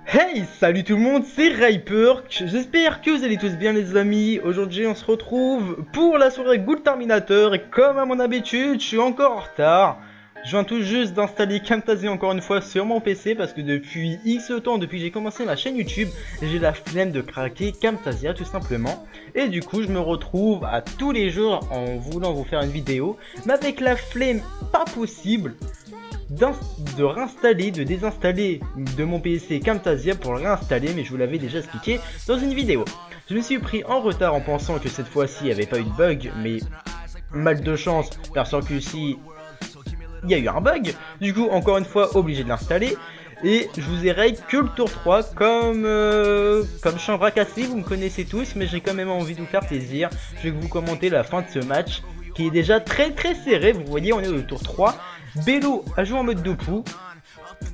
Hey, salut tout le monde, c'est Rayperk. J'espère que vous allez tous bien les amis. Aujourd'hui on se retrouve pour la soirée Ghoul Terminator. Et comme à mon habitude, je suis encore en retard. Je viens tout juste d'installer Camtasia encore une fois sur mon PC. Parce que depuis X temps, depuis que j'ai commencé ma chaîne YouTube, j'ai la flemme de craquer Camtasia tout simplement. Et du coup je me retrouve à tous les jours en voulant vous faire une vidéo, mais avec la flemme pas possible de réinstaller, de désinstaller de mon PC Camtasia pour le réinstaller, mais je vous l'avais déjà expliqué dans une vidéo. Je me suis pris en retard en pensant que cette fois-ci il n'y avait pas eu de bug, mais mal de chance, perso que si il y a eu un bug, du coup encore une fois obligé de l'installer. Et je vous ai raid que le tour 3 comme chambre à casser, vous me connaissez tous, mais j'ai quand même envie de vous faire plaisir. Je vais vous commenter la fin de ce match qui est déjà très serré. Vous voyez, on est au tour 3. Bello a joué en mode Dopu,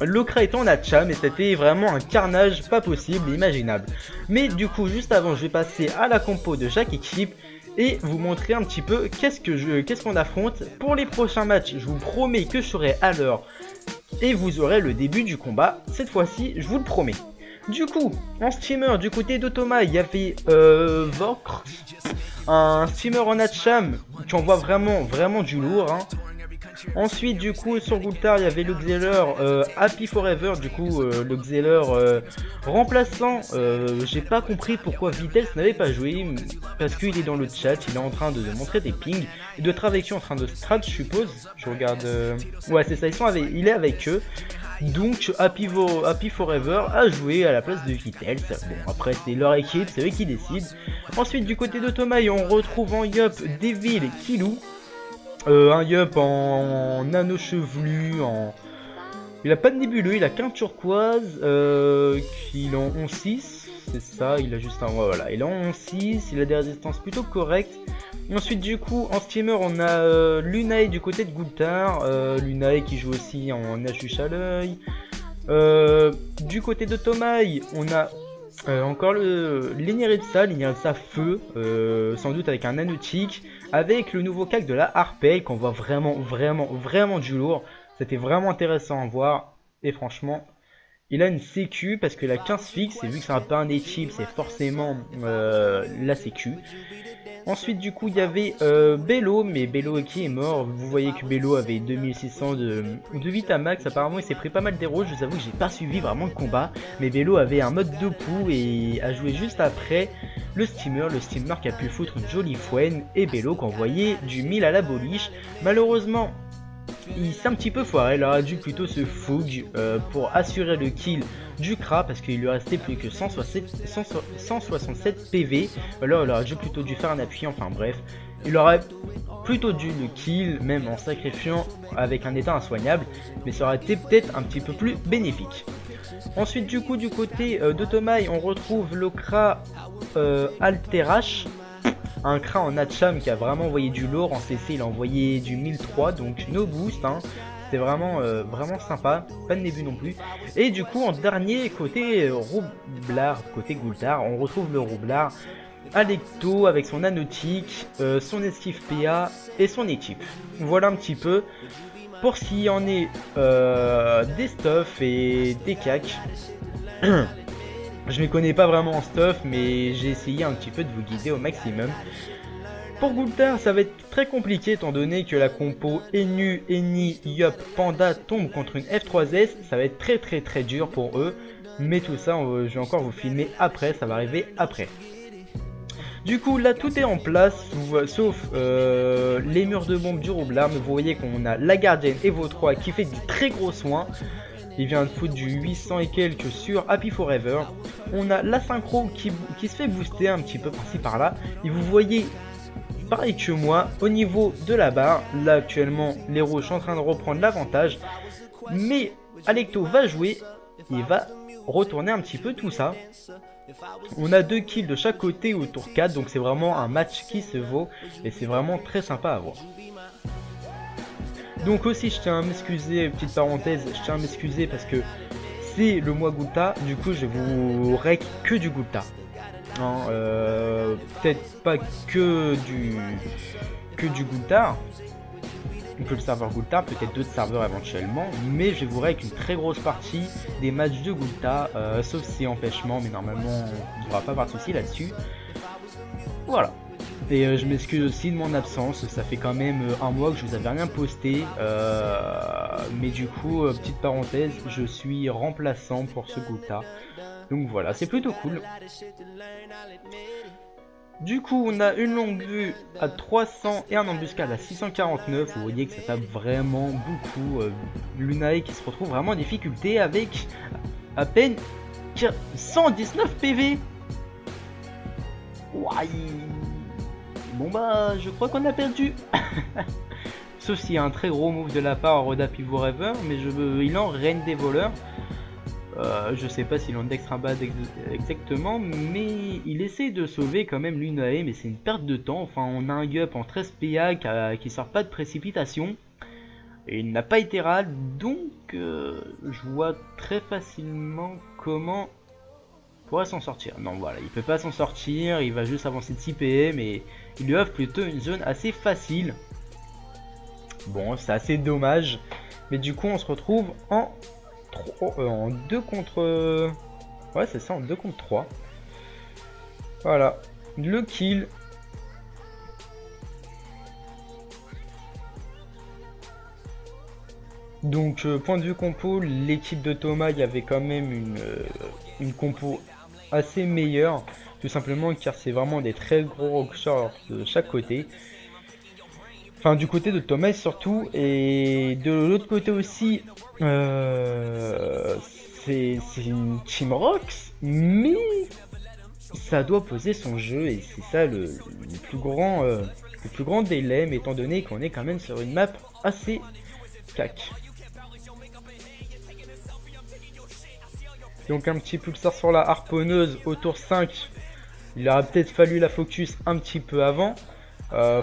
Lokra est en Hatcham et c'était vraiment un carnage pas possible et imaginable. Mais du coup, juste avant, je vais passer à la compo de chaque équipe et vous montrer un petit peu qu'est-ce qu'on affronte pour les prochains matchs. Je vous promets que je serai à l'heure et vous aurez le début du combat. Cette fois-ci, je vous le promets. Du coup, en streamer, du côté d'Automa, il y avait Vokr, un streamer en Hatcham qui envoie vraiment du lourd, hein. Ensuite, du coup, sur Goultar, il y avait le Xeller Happy Forever, du coup, le Xeller remplaçant. J'ai pas compris pourquoi Vitels n'avait pas joué, parce qu'il est dans le chat, il est en train de montrer des pings, et de travailler en train de strat, je suppose. Je regarde. Ouais, c'est ça, il est avec eux. Donc, Happy Forever a joué à la place de Vitels. Bon, après, c'est leur équipe, c'est eux qui décident. Ensuite, du côté d'Automaï, on retrouve en Yup Devil et Kilou. Un Yup en nano chevelu, il a pas de nébuleux, il a qu'un turquoise, il est en 11-6, c'est ça, il a juste un... Voilà, il est en 11-6, il a des résistances plutôt correctes. Ensuite du coup, en steamer, on a Lunae du côté de Goultar, Lunae qui joue aussi en HUH à l'œil. Du côté de Tomaï, on a... encore l'Eneripsa feu, sans doute avec un nanotique, avec le nouveau calque de la Harpel qu'on voit vraiment du lourd. C'était vraiment intéressant à voir et franchement il a une sécu parce que la 15 fixe et vu que c'est un peu un équipe c'est forcément la sécu. Ensuite du coup il y avait Bello, mais Bello qui est mort. Vous voyez que Bello avait 2600 de Vitamax. Apparemment il s'est pris pas mal des rôles. Je vous avoue que j'ai pas suivi vraiment le combat, mais Bello avait un mode de pou et a joué juste après le steamer qui a pu foutre une jolie fouenne. Et Bello qui envoyait du 1000 à la boliche. Malheureusement il s'est un petit peu foiré, il aurait dû plutôt se fougue pour assurer le kill du Kra parce qu'il lui restait plus que 167 PV. Alors il aurait plutôt dû faire un appui, enfin bref. Il aurait plutôt dû le kill, même en sacrifiant avec un état insoignable, mais ça aurait été peut-être un petit peu plus bénéfique. Ensuite du coup du côté d'Automaï, on retrouve le Kra Alterash. Un Kra en Hatcham qui a vraiment envoyé du lourd. En CC il a envoyé du 1003, donc no boost, hein. C'est vraiment sympa, pas de nébus non plus. Et du coup en dernier côté Roublard, côté Goultar, on retrouve le Roublard Alecto avec son anotique, son esquive PA et son équipe. Voilà un petit peu pour ce qui en est des stuffs et des cacs. Je ne connais pas vraiment en stuff, mais j'ai essayé un petit peu de vous guider au maximum. Pour Goultar, ça va être très compliqué étant donné que la compo Enu, Eni, Yup, Panda tombe contre une F3S. Ça va être très dur pour eux. Mais tout ça, je vais encore vous filmer après, ça va arriver après. Du coup, là, tout est en place, sauf les murs de bombe du Roublard. Mais vous voyez qu'on a la gardienne Evo 3 qui fait du très gros soin. Il vient de foutre du 800 et quelques sur Happy Forever. On a la synchro qui se fait booster un petit peu par-ci par-là. Et vous voyez, pareil que moi, au niveau de la barre, là actuellement, les rouges sont en train de reprendre l'avantage. Mais Alecto va jouer et va retourner un petit peu tout ça. On a 2 kills de chaque côté au tour 4, donc c'est vraiment un match qui se vaut. Et c'est vraiment très sympa à voir. Donc aussi je tiens à m'excuser, petite parenthèse, je tiens à m'excuser parce que c'est le mois Goulta, du coup je vous rec que du Goulta. Hein, peut-être pas que du Goulta, On peut le serveur Gulta, peut-être d'autres serveurs éventuellement, mais je vais vous avec une très grosse partie des matchs de Gulta, sauf si empêchement, mais normalement on ne devra pas avoir de soucis là-dessus. Voilà. Et je m'excuse aussi de mon absence, ça fait quand même un mois que je vous avais rien posté, mais du coup, petite parenthèse, je suis remplaçant pour ce Gulta. Donc voilà, c'est plutôt cool. Du coup, on a une longue vue à 300 et un embuscade à 649. Vous voyez que ça tape vraiment beaucoup. Lunae qui se retrouve vraiment en difficulté avec à peine 119 PV. Ouaille. Bon bah, je crois qu'on a perdu. Sauf s'il y a un très gros move de la part à Roda Pivot Rever, mais il en reine des voleurs. Je sais pas s'il en extra bad exactement, mais il essaie de sauver quand même Lunae, mais c'est une perte de temps. Enfin, on a un Gup en 13 PA qui sort pas de précipitation, et il n'a pas été rad, donc je vois très facilement comment il pourrait s'en sortir. Non, voilà, il peut pas s'en sortir, il va juste avancer de 6 PM, et il lui offre plutôt une zone assez facile. Bon, c'est assez dommage, mais du coup, on se retrouve en 2 contre... Ouais, c'est ça, en 2 contre 3. Voilà, le kill. Donc, point de vue compo, l'équipe de Thomas, il y avait quand même une compo assez meilleure. Tout simplement car c'est vraiment des très gros rockshores de chaque côté. Enfin, du côté de Thomas surtout, et de l'autre côté aussi, c'est une Team Rocks, mais ça doit poser son jeu, et c'est ça le plus grand dilemme, étant donné qu'on est quand même sur une map assez cac. Donc un petit pulsar sur la harponneuse au tour 5, il aurait peut-être fallu la focus un petit peu avant.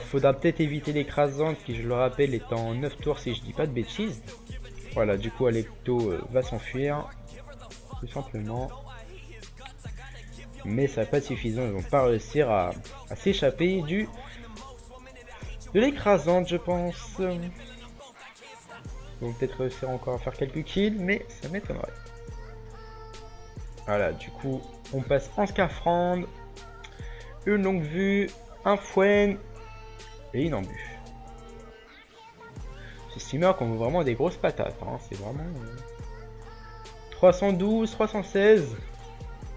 Faudra peut-être éviter l'écrasante qui, je le rappelle, est en 9 tours si je dis pas de bêtises. Voilà, du coup Alecto va s'enfuir tout simplement, mais ça va pas être suffisant, ils vont pas réussir à s'échapper de l'écrasante, je pense. Ils vont peut-être réussir encore à faire quelques kills, mais ça m'étonnerait. Voilà, du coup on passe en scaphandre, une longue vue, un fouet et une embûche. C'est steamer qu'on veut vraiment des grosses patates, hein. C'est vraiment 312, 316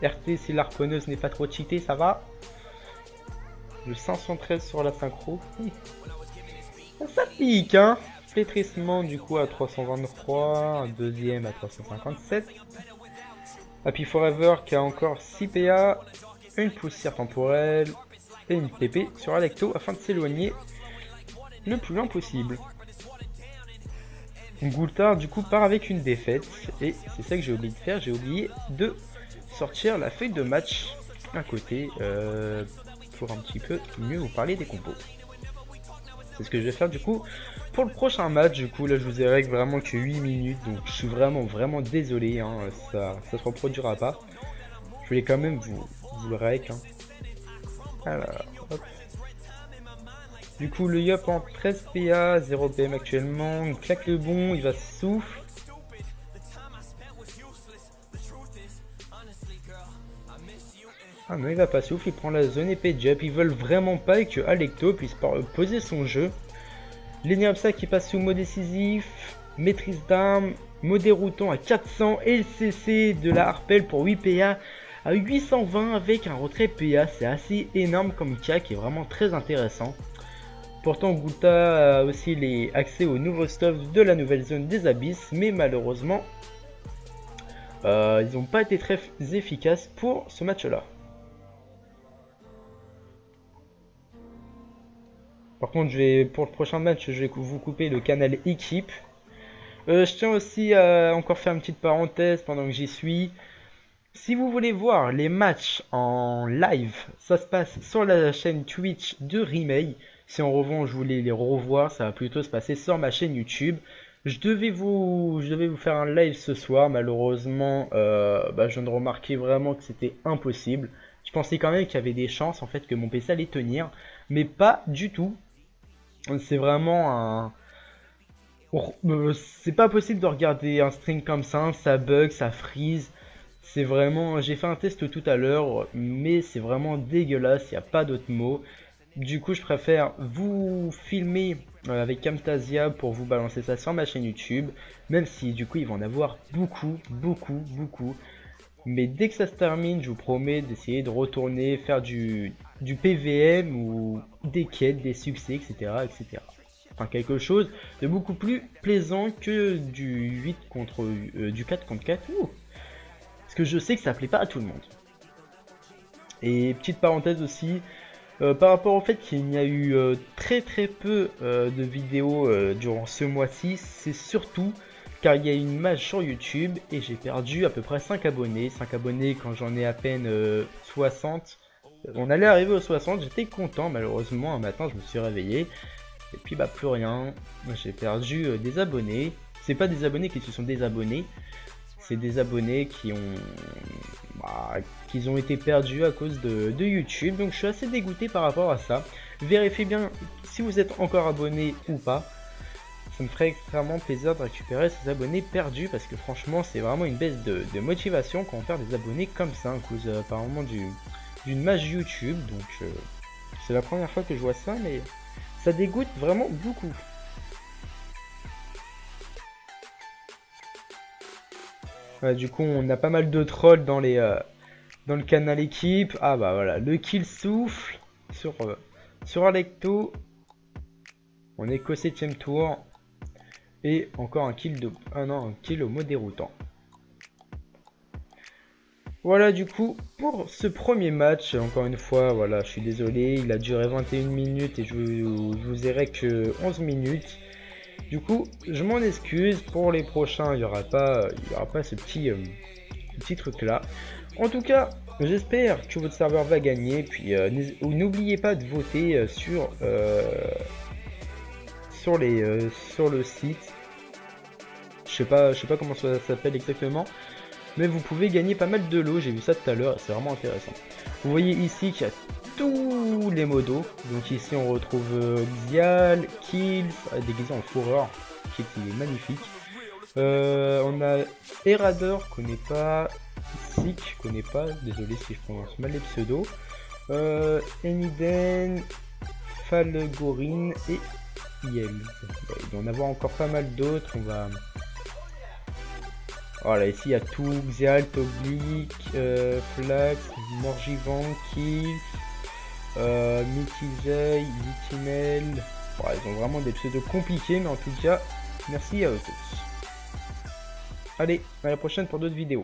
RT si l'arconneuse n'est pas trop cheatée, ça va. Le 513 sur la synchro, ça pique, hein. Flétrissement du coup à 323, un deuxième à 357. Happy Forever qui a encore 6 PA, une poussière temporelle et une TP sur Alecto afin de s'éloigner le plus loin possible. Gulta du coup part avec une défaite, et c'est ça que j'ai oublié de faire, j'ai oublié de sortir la feuille de match à côté pour un petit peu mieux vous parler des compos. C'est ce que je vais faire du coup pour le prochain match. Du coup là je vous ai règle vraiment que 8 minutes, donc je suis vraiment désolé, hein, ça se reproduira pas. Je voulais quand même vous le règle, hein. Alors hop. Du coup le Yop en 13 PA, 0 PM actuellement, il claque le bon, il va souffle. Ah non, il va pas souffle, il prend la zone épée Jump. Ils veulent vraiment pas que Alecto puisse poser son jeu. L'Eniapsa qui passe sous mot décisif, maîtrise d'armes, mot déroutant à 400 et le CC de la Harpel pour 8 PA à 820 avec un retrait PA. C'est assez énorme comme cas qui est vraiment très intéressant. Pourtant Gulta a aussi les accès au nouveau stuff de la nouvelle zone des abysses, mais malheureusement ils n'ont pas été très efficaces pour ce match là. Par contre pour le prochain match je vais vous couper le canal équipe. Je tiens aussi à encore faire une petite parenthèse pendant que j'y suis. Si vous voulez voir les matchs en live, ça se passe sur la chaîne Twitch de Remake. Si en revanche je voulais les revoir, ça va plutôt se passer sur ma chaîne YouTube. Je devais vous faire un live ce soir, malheureusement je viens de remarquer vraiment que c'était impossible. Je pensais quand même qu'il y avait des chances en fait que mon PC allait tenir, mais pas du tout. C'est vraiment C'est pas possible de regarder un string comme ça bug, ça freeze. C'est vraiment, j'ai fait un test tout à l'heure, mais c'est vraiment dégueulasse, il n'y a pas d'autre mot. Du coup, je préfère vous filmer avec Camtasia pour vous balancer ça sur ma chaîne YouTube, même si du coup il va en avoir beaucoup. Mais dès que ça se termine, je vous promets d'essayer de retourner faire du PVM ou des quêtes, des succès, etc. Enfin, quelque chose de beaucoup plus plaisant que du 8 contre du 4 contre 4. Parce que je sais que ça plaît pas à tout le monde. Et petite parenthèse aussi, par rapport au fait qu'il y a eu très peu de vidéos durant ce mois-ci, c'est surtout car il y a une image sur YouTube et j'ai perdu à peu près 5 abonnés. 5 abonnés quand j'en ai à peine 60. On allait arriver aux 60, j'étais content, malheureusement un matin je me suis réveillé. Et puis bah plus rien, j'ai perdu des abonnés. C'est pas des abonnés qui se sont désabonnés, c'est des abonnés qui ont été perdus à cause de YouTube. Donc je suis assez dégoûté par rapport à ça. Vérifiez bien si vous êtes encore abonné ou pas. Ça me ferait extrêmement plaisir de récupérer ces abonnés perdus parce que franchement c'est vraiment une baisse de motivation quand on perd des abonnés comme ça à cause apparemment d'une mage YouTube. Donc c'est la première fois que je vois ça, mais ça dégoûte vraiment beaucoup. Du coup on a pas mal de trolls dans le canal équipe. Ah bah voilà, le kill souffle sur Alecto. On est qu'au 7ème tour. Et encore un kill un kill au mot déroutant. Voilà du coup pour ce premier match. Encore une fois, voilà, je suis désolé, il a duré 21 minutes et je vous ai que 11 minutes. Du coup, je m'en excuse. Pour les prochains, il n'y aura pas ce petit truc là. En tout cas, j'espère que votre serveur va gagner. Puis n'oubliez pas de voter sur le site. Je sais pas comment ça s'appelle exactement, mais vous pouvez gagner pas mal de lots. J'ai vu ça tout à l'heure, c'est vraiment intéressant. Vous voyez ici qu'il y a tous les modos. Donc ici on retrouve Xial, Kills, déguisé en fourreur, qui est magnifique. On a Erador, connais pas, Sick, connais pas, désolé si je prononce mal les pseudos. Eniden, Falgorin et Yel. Il doit en avoir encore pas mal d'autres. Voilà, ici il y a tout, Xial, Toglik, Flax, Morgivan, Kills, Mitizei, Vitinel. Bon, ils ont vraiment des pseudos compliqués, mais en tout cas, merci à eux tous. Allez, à la prochaine pour d'autres vidéos.